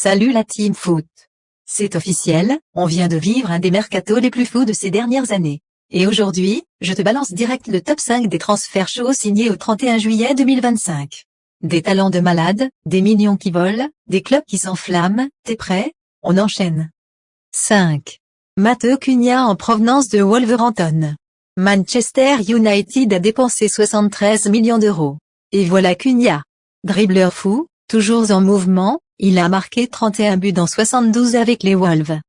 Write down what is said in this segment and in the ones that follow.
Salut la team foot. C'est officiel, on vient de vivre un des mercatos les plus fous de ces dernières années. Et aujourd'hui, je te balance direct le top 5 des transferts chauds signés au 31 juillet 2025. Des talents de malades, des millions qui volent, des clubs qui s'enflamment, t'es prêt? On enchaîne. 5. Matteo Cunha en provenance de Wolverhampton. Manchester United a dépensé 73 millions d'euros. Et voilà Cunha. Dribbleur fou, toujours en mouvement, il a marqué 31 buts dans 72 avec les Wolves.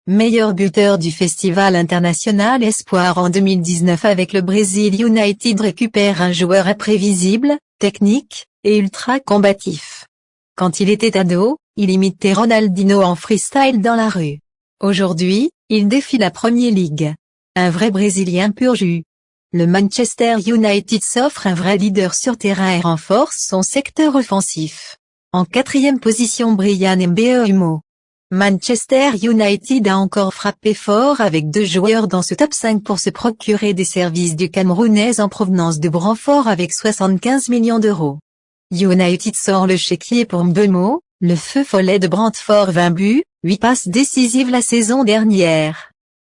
Meilleur buteur du Festival international Espoir en 2019 avec le Brésil. United récupère un joueur imprévisible, technique, et ultra combatif. Quand il était ado, il imitait Ronaldinho en freestyle dans la rue. Aujourd'hui, il défie la Premier League. Un vrai Brésilien pur jus. Le Manchester United s'offre un vrai leader sur terrain et renforce son secteur offensif. En 4e position Bryan Mbeumo. Manchester United a encore frappé fort avec 2 joueurs dans ce top 5 pour se procurer des services du Camerounais en provenance de Brentford avec 75 millions d'euros. United sort le chéquier pour Mbeumo, le feu follet de Brentford 20 buts, 8 passes décisives la saison dernière.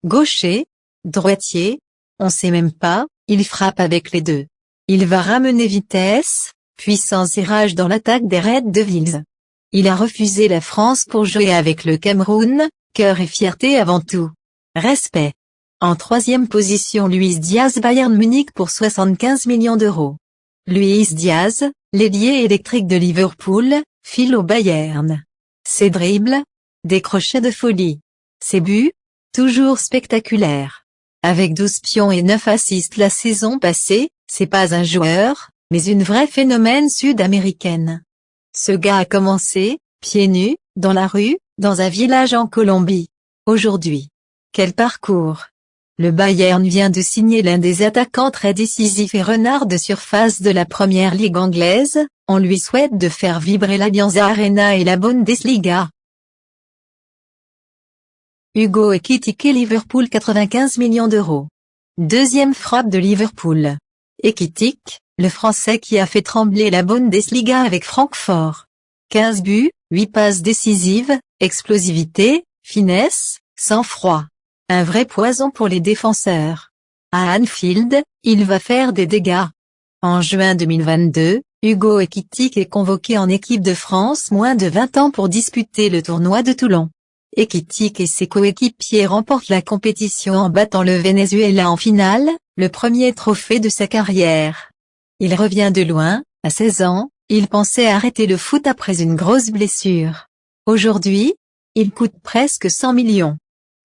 Gaucher, droitier, on sait même pas, il frappe avec les deux. Il va ramener vitesse, puissance et rage dans l'attaque des Red Devils. Il a refusé la France pour jouer avec le Cameroun, cœur et fierté avant tout. Respect. En 3e position Luis Diaz Bayern Munich pour 75 millions d'euros. Luis Diaz, l'ailier électrique de Liverpool, file au Bayern. Ses dribbles, des crochets de folie. Ses buts, toujours spectaculaires. Avec 12 pions et 9 assists la saison passée, c'est pas un joueur, mais une vraie phénomène sud-américaine. Ce gars a commencé, pieds nus, dans la rue, dans un village en Colombie. Aujourd'hui. Quel parcours! Le Bayern vient de signer l'un des attaquants très décisifs et renards de surface de la première ligue anglaise, on lui souhaite de faire vibrer l'Allianz Arena et la Bundesliga. Hugo Ekitike Liverpool 95 millions d'euros. 2e frappe de Liverpool. Ekitike, le Français qui a fait trembler la Bundesliga avec Francfort. 15 buts, 8 passes décisives, explosivité, finesse, sang-froid. Un vrai poison pour les défenseurs. À Anfield, il va faire des dégâts. En juin 2022, Hugo Ekitike est convoqué en équipe de France moins de 20 ans pour disputer le tournoi de Toulon. Ekitike et ses coéquipiers remportent la compétition en battant le Venezuela en finale, le premier trophée de sa carrière. Il revient de loin, à 16 ans, il pensait arrêter le foot après une grosse blessure. Aujourd'hui, il coûte presque 100 millions.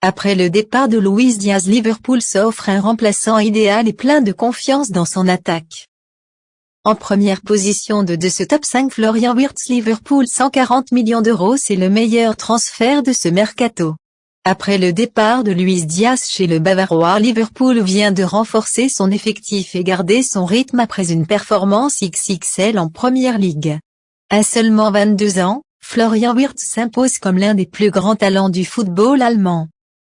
Après le départ de Luis Diaz, Liverpool s'offre un remplaçant idéal et plein de confiance dans son attaque. En première position de ce top 5 Florian Wirtz Liverpool 140 millions d'euros c'est le meilleur transfert de ce mercato. Après le départ de Luis Diaz chez le Bavarois Liverpool vient de renforcer son effectif et garder son rythme après une performance XXL en Première Ligue. À seulement 22 ans, Florian Wirtz s'impose comme l'un des plus grands talents du football allemand.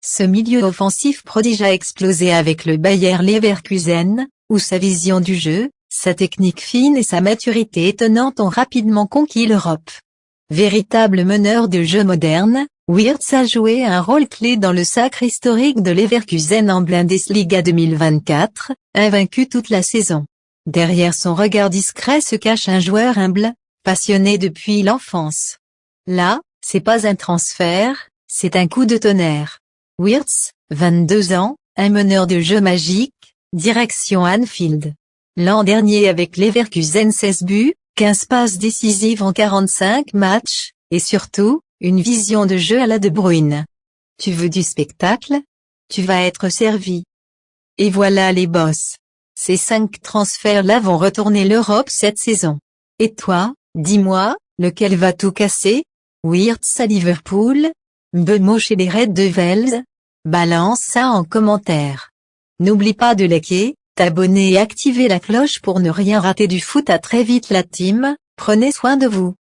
Ce milieu offensif prodige a explosé avec le Bayer Leverkusen, où sa vision du jeu, sa technique fine et sa maturité étonnante ont rapidement conquis l'Europe. Véritable meneur de jeu moderne, Wirtz a joué un rôle clé dans le sacre historique de Leverkusen en Bundesliga 2024, invaincu toute la saison. Derrière son regard discret se cache un joueur humble, passionné depuis l'enfance. Là, c'est pas un transfert, c'est un coup de tonnerre. Wirtz, 22 ans, un meneur de jeu magique, direction Anfield. L'an dernier avec Leverkusen 16 buts, 15 passes décisives en 45 matchs, et surtout, une vision de jeu à la De Bruyne. Tu veux du spectacle? Tu vas être servi. Et voilà les boss. Ces 5 transferts-là vont retourner l'Europe cette saison. Et toi, dis-moi, lequel va tout casser? Wirtz à Liverpool? Mbeumo chez les Red Devils? Balance ça en commentaire. N'oublie pas de liker, t'abonner et activer la cloche pour ne rien rater du foot. À très vite la team, prenez soin de vous.